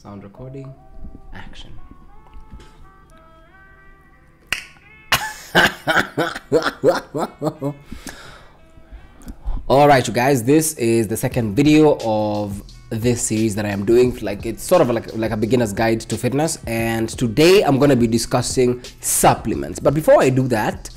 Sound recording, action. Alright, you guys, this is the second video of this series that I am doing. Like, it's sort of like a beginner's guide to fitness, and today I'm going to be discussing supplements. But before I do that,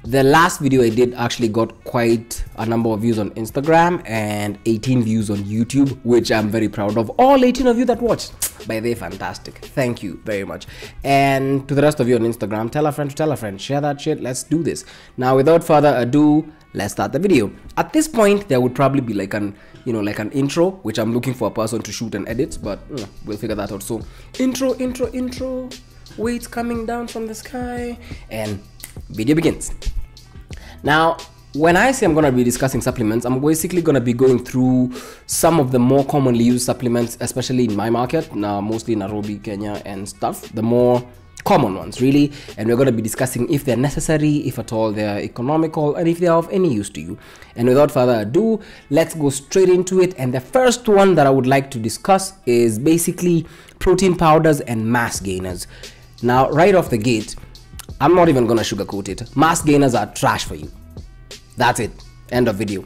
the last video I did actually got quite a number of views on Instagram and 18 views on YouTube, which I'm very proud of. All 18 of you that watched, by the way, fantastic. Thank you very much. And to the rest of you on Instagram, tell a friend to tell a friend, share that shit. Let's do this. Now, without further ado, let's start the video. At this point, there would probably be like an intro, which I'm looking for a person to shoot and edit, but we'll figure that out. So intro, weights coming down from the sky, and video begins. Now, when I say I'm going to be discussing supplements, I'm basically going to be going through some of the more commonly used supplements, especially in my market, now mostly Nairobi, Kenya and stuff, the more common ones really, and we're going to be discussing if they're necessary, if at all they're economical, and if they are of any use to you. And without further ado, let's go straight into it. And the first one that I would like to discuss is basically protein powders and mass gainers. Now, right off the gate, I'm not even gonna sugarcoat it. Mass gainers are trash for you. That's it. End of video.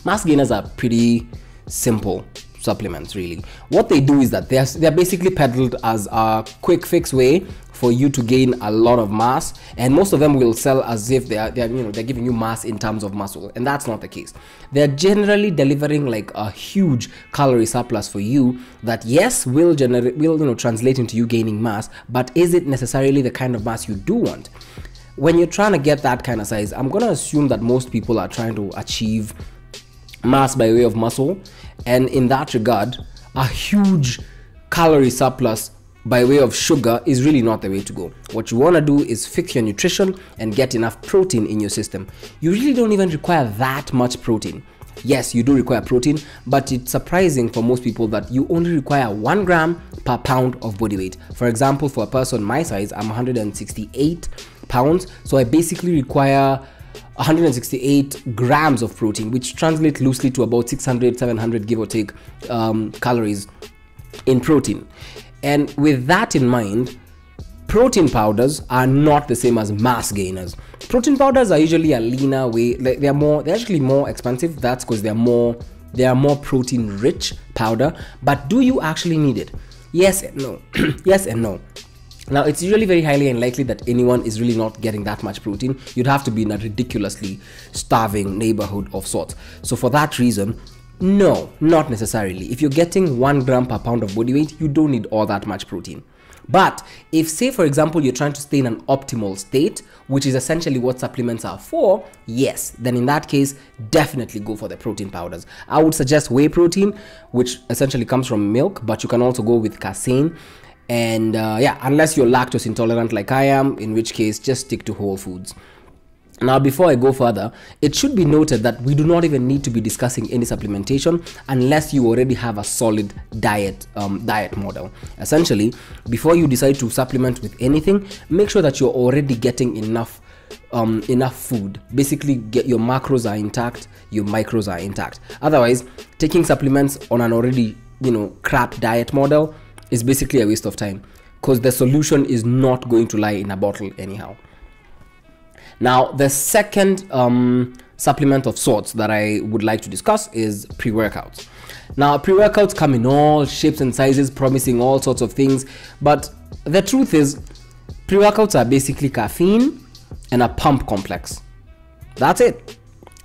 Mass gainers are pretty simple supplements, really. What they do is that they're basically peddled as a quick fix way for you to gain a lot of mass, and most of them will sell as if they're giving you mass in terms of muscle, and that's not the case. They're generally delivering like a huge calorie surplus for you that, yes, will translate into you gaining mass, but is it necessarily the kind of mass you do want? When you're trying to get that kind of size, I'm gonna assume that most people are trying to achieve mass by way of muscle, and in that regard, a huge calorie surplus by way of sugar is really not the way to go. What you want to do is fix your nutrition and get enough protein in your system. You really don't even require that much protein. Yes, you do require protein, but it's surprising for most people that you only require 1 gram per pound of body weight. For example, for a person my size, I'm 168 pounds, so I basically require 168 grams of protein, which translates loosely to about 600-700 give or take calories in protein. And with that in mind, protein powders are not the same as mass gainers. Protein powders are usually a leaner way. They're actually more expensive. That's because they are more protein rich powder. But do you actually need it? Yes and no. Yes and no. Now, it's usually very highly unlikely that anyone is really not getting that much protein. You'd have to be in a ridiculously starving neighborhood of sorts. So for that reason, no, not necessarily. If you're getting 1 gram per pound of body weight, you don't need all that much protein. But if, say, for example, you're trying to stay in an optimal state, which is essentially what supplements are for, yes, then in that case, definitely go for the protein powders. I would suggest whey protein, which essentially comes from milk, but you can also go with casein. And yeah, unless you're lactose intolerant like I am, in which case, just stick to whole foods. Now, before I go further, it should be noted that we do not even need to be discussing any supplementation unless you already have a solid diet model. Essentially, before you decide to supplement with anything, make sure that you're already getting enough food. Basically, get your macros are intact, your micros are intact. Otherwise, taking supplements on an already crap diet model is basically a waste of time, because the solution is not going to lie in a bottle anyhow. Now, the second supplement of sorts that I would like to discuss is pre-workouts. Now, pre-workouts come in all shapes and sizes, promising all sorts of things, but the truth is, pre-workouts are basically caffeine and a pump complex. That's it.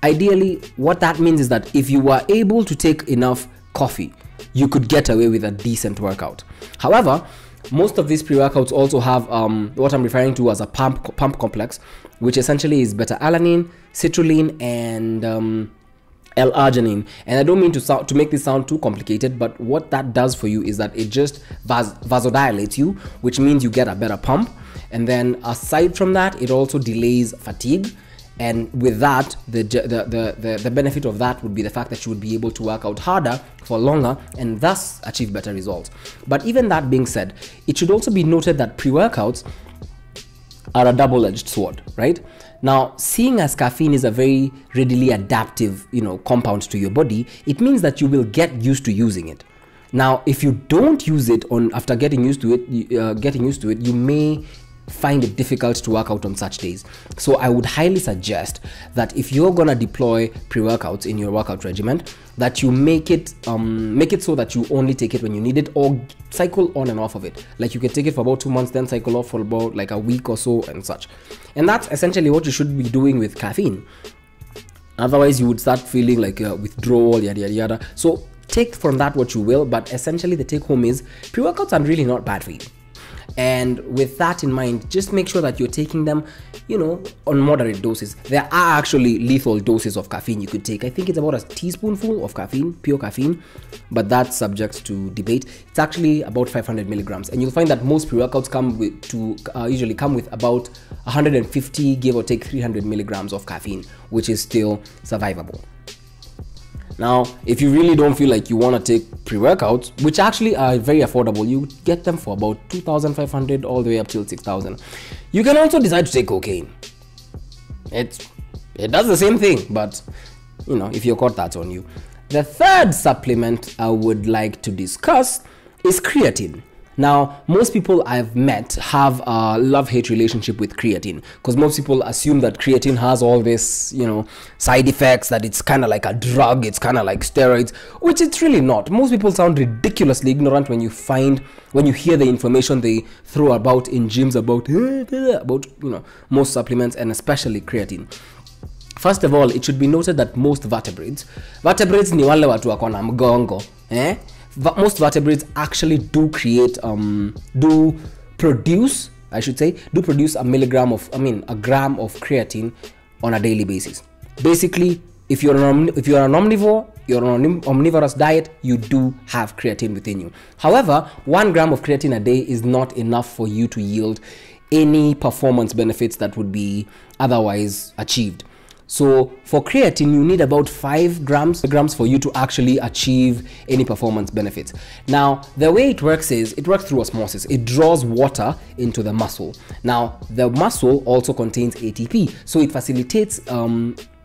Ideally, what that means is that if you were able to take enough coffee, you could get away with a decent workout. However, most of these pre-workouts also have what I'm referring to as a pump complex, which essentially is beta-alanine, citrulline, and L-arginine. And I don't mean to make this sound too complicated, but what that does for you is that it just vasodilates you, which means you get a better pump. And then aside from that, it also delays fatigue. And with that, the benefit of that would be the fact that you would be able to work out harder for longer and thus achieve better results. But even that being said, it should also be noted that pre-workouts are a double-edged sword, right? Now, seeing as caffeine is a very readily adaptive, compound to your body, it means that you will get used to using it. Now, if you don't use it after getting used to it, you may find it difficult to work out on such days. So I would highly suggest that if you're gonna deploy pre-workouts in your workout regimen, that you make it so that you only take it when you need it, or cycle on and off of it. Like you can take it for about 2 months, then cycle off for about like a week or so and such. And that's essentially what you should be doing with caffeine. Otherwise you would start feeling like withdrawal, yada yada yada. So take from that what you will, but essentially the take home is pre-workouts are really not bad for you. And with that in mind, just make sure that you're taking them, on moderate doses. There are actually lethal doses of caffeine you could take. I think it's about a teaspoonful of caffeine, pure caffeine, but that's subject to debate. It's actually about 500 milligrams, and you'll find that most pre-workouts usually come with about 150, give or take 300 milligrams of caffeine, which is still survivable. Now, if you really don't feel like you want to take pre-workouts, which actually are very affordable, you get them for about 2,500 all the way up till 6,000. You can also decide to take cocaine. It does the same thing, but if you're caught, that's on you. The third supplement I would like to discuss is creatine. Now, most people I've met have a love-hate relationship with creatine, because most people assume that creatine has all this, side effects, that it's kind of like a drug, it's kind of like steroids, which it's really not. Most people sound ridiculously ignorant when you hear the information they throw about in gyms about most supplements, and especially creatine. First of all, it should be noted that most vertebrates ni wale watu wako na mgongo, most vertebrates actually do produce a gram of creatine on a daily basis. Basically, if you're an omnivore, you're on an omnivorous diet, you do have creatine within you. However, 1 gram of creatine a day is not enough for you to yield any performance benefits that would be otherwise achieved. So for creatine, you need about 5 grams for you to actually achieve any performance benefits. Now, the way it works is, it works through osmosis. It draws water into the muscle. Now, the muscle also contains ATP, so it facilitates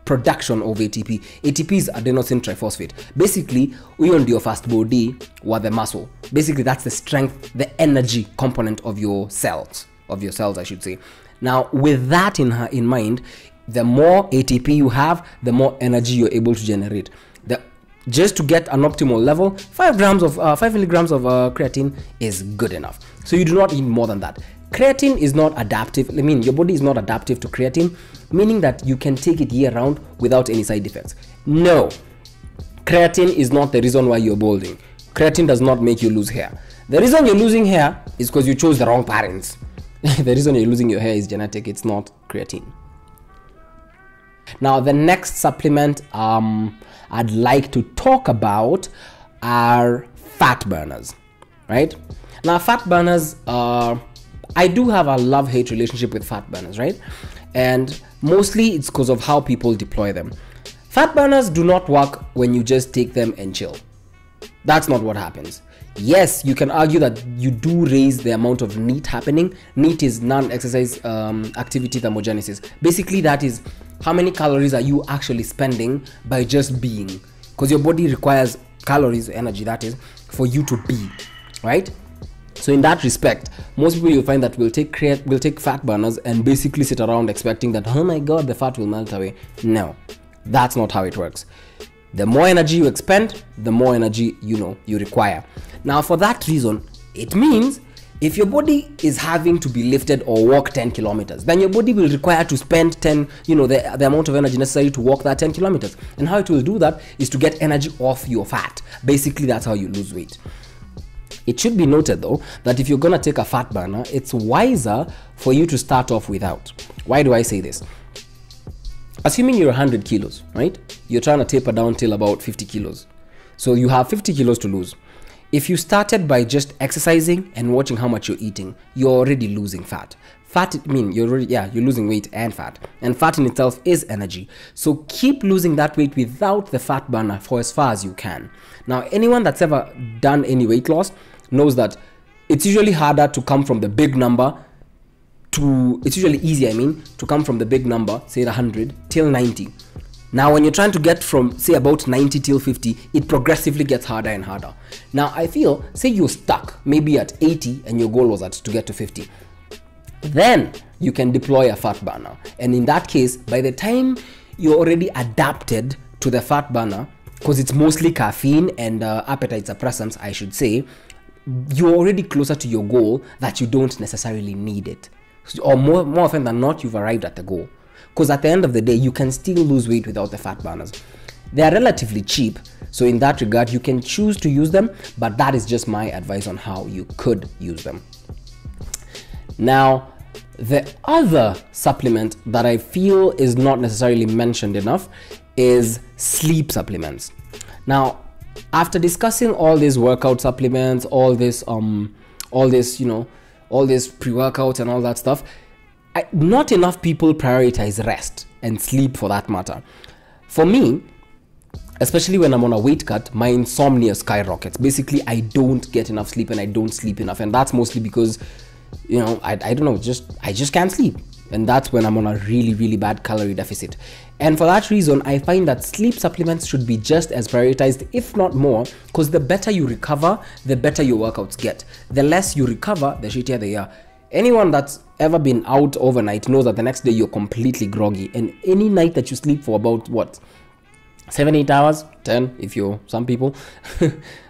production of ATP. ATP is adenosine triphosphate. Basically, we on your fast body or the muscle. Basically, that's the strength, the energy component of your cells, I should say. Now, with that in mind, the more ATP you have, the more energy you're able to generate. Just to get an optimal level, 5 milligrams of creatine is good enough. So you do not need more than that. Creatine is not adaptive. Your body is not adaptive to creatine, meaning that you can take it year round without any side effects. No, creatine is not the reason why you're balding. Creatine does not make you lose hair. The reason you're losing hair is because you chose the wrong parents. The reason you're losing your hair is genetic. It's not creatine. Now, the next supplement I'd like to talk about are fat burners, right? Now, fat burners, I do have a love-hate relationship with fat burners, right? And mostly it's because of how people deploy them. Fat burners do not work when you just take them and chill. That's not what happens. Yes, you can argue that you do raise the amount of NEAT happening. NEAT is non-exercise activity thermogenesis. Basically, that is how many calories are you actually spending by just being, because your body requires calories, energy, that is, for you to be, right? So in that respect, most people you'll find that will take fat burners and basically sit around expecting that, oh my god, the fat will melt away. No, that's not how it works. The more energy you expend, the more energy you require. Now, for that reason, it means if your body is having to be lifted or walk 10 kilometers, then your body will require to spend the amount of energy necessary to walk that 10 kilometers. And how it will do that is to get energy off your fat. Basically, that's how you lose weight. It should be noted though that if you're gonna take a fat burner, it's wiser for you to start off without. Why do I say this? Assuming you're 100 kilos, right? You're trying to taper down till about 50 kilos. So you have 50 kilos to lose. If you started by just exercising and watching how much you're eating, you're already losing fat. You're losing weight and fat. And fat in itself is energy. So keep losing that weight without the fat burner for as far as you can. Now, anyone that's ever done any weight loss knows that it's usually harder to come from the big number it's usually easier, to come from the big number, say 100, till 90. Now, when you're trying to get from, say, about 90 till 50, it progressively gets harder and harder. Now, I feel, say you're stuck maybe at 80 and your goal was to get to 50. Then you can deploy a fat burner. And in that case, by the time you're already adapted to the fat burner, because it's mostly caffeine and appetite suppressants, I should say, you're already closer to your goal that you don't necessarily need it. Or more often than not, you've arrived at the goal. Because at the end of the day, you can still lose weight without the fat burners. They are relatively cheap, so in that regard, you can choose to use them, but that is just my advice on how you could use them. Now, the other supplement that I feel is not necessarily mentioned enough is sleep supplements. Now, after discussing all these workout supplements, all this pre-workouts and all that stuff, not enough people prioritize rest and sleep for that matter. For me, especially when I'm on a weight cut, my insomnia skyrockets. Basically, I don't get enough sleep and I don't sleep enough. And that's mostly because, I don't know, I just can't sleep. And that's when I'm on a really, really bad calorie deficit. And for that reason, I find that sleep supplements should be just as prioritized, if not more, because the better you recover, the better your workouts get. The less you recover, the shittier they are. Anyone that's ever been out overnight knows that the next day you're completely groggy. And any night that you sleep for about, 7-8 hours, 10 if you're some people,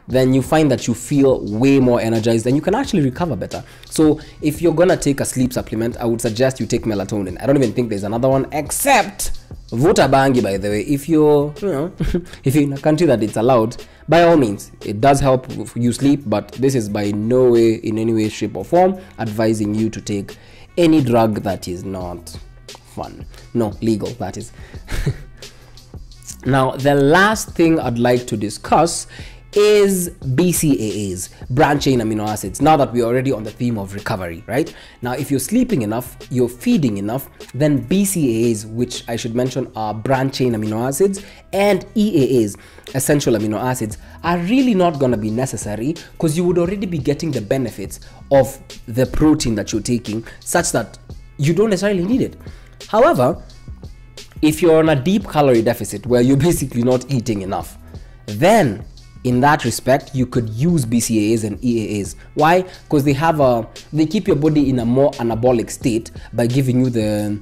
then you find that you feel way more energized and you can actually recover better. So if you're gonna take a sleep supplement, I would suggest you take melatonin. I don't even think there's another one except Vuta Bangi, by the way. If you're, if you're in a country that it's allowed, by all means, it does help you sleep, but this is by no way, in any way, shape or form, advising you to take any drug that is not legal, that is. Now, the last thing I'd like to discuss is BCAAs, branched chain amino acids. Now that we're already on the theme of recovery, right? Now, if you're sleeping enough, you're feeding enough, then BCAAs, which I should mention are branched chain amino acids, and EAAs, essential amino acids, are really not going to be necessary because you would already be getting the benefits of the protein that you're taking, such that you don't necessarily need it. However, if you're on a deep calorie deficit where you're basically not eating enough, then in that respect, you could use BCAAs and EAAs. Why? Because they keep your body in a more anabolic state by giving you the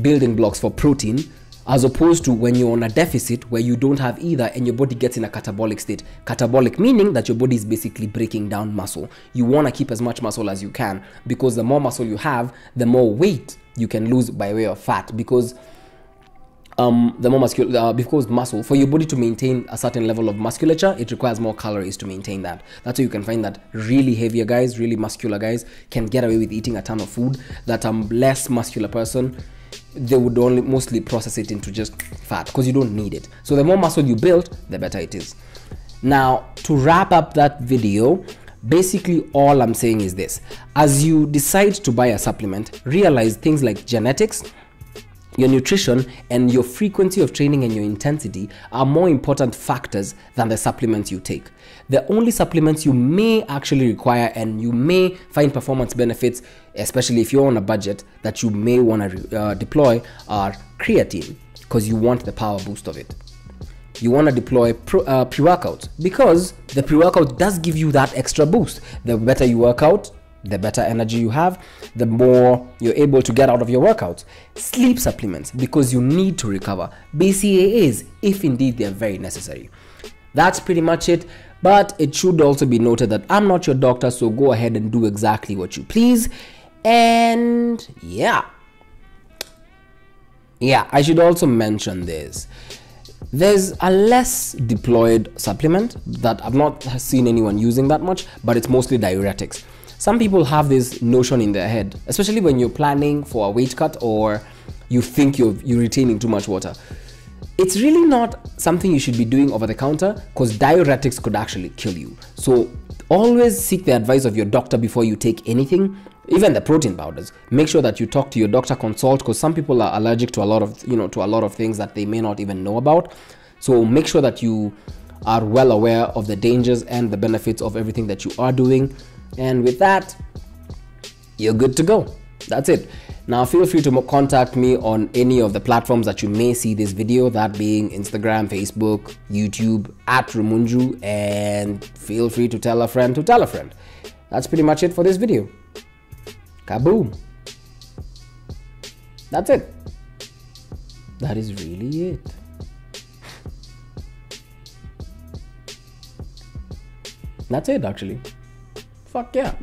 building blocks for protein, as opposed to when you're on a deficit where you don't have either and your body gets in a catabolic state. Catabolic meaning that your body is basically breaking down muscle. You want to keep as much muscle as you can, because the more muscle you have, the more weight you can lose by way of fat, because because muscle, for your body to maintain a certain level of musculature, it requires more calories to maintain that. That's why you can find that really heavier guys, really muscular guys can get away with eating a ton of food. That less muscular person, they would only mostly process it into just fat because you don't need it. So the more muscle you build, the better it is. Now, to wrap up that video, basically all I'm saying is this: as you decide to buy a supplement, realize things like genetics, your nutrition, and your frequency of training and your intensity are more important factors than the supplements you take. The only supplements you may actually require and you may find performance benefits, especially if you're on a budget, that you may want to deploy are creatine, because you want the power boost of it. You want to deploy pre-workouts because the pre-workout does give you that extra boost. The better you work out, the better energy you have, the more you're able to get out of your workouts. Sleep supplements, because you need to recover. BCAAs, if indeed they're very necessary. That's pretty much it, but it should also be noted that I'm not your doctor, so go ahead and do exactly what you please. And yeah, I should also mention this. There's a less deployed supplement that I've not seen anyone using that much, but it's mostly diuretics. Some people have this notion in their head, especially when you're planning for a weight cut or you think you're retaining too much water. It's really not something you should be doing over the counter, because diuretics could actually kill you. So always seek the advice of your doctor before you take anything, even the protein powders. Make sure that you talk to your doctor, consult, because some people are allergic to a lot of things that they may not even know about. So make sure that you are well aware of the dangers and the benefits of everything that you are doing. And with that, you're good to go. That's it. Now feel free to contact me on any of the platforms that you may see this video, that being Instagram, Facebook, YouTube, @Rumunju, and feel free to tell a friend to tell a friend. That's pretty much it for this video. Kaboom. That's it. That is really it. That's it actually. Fuck yeah.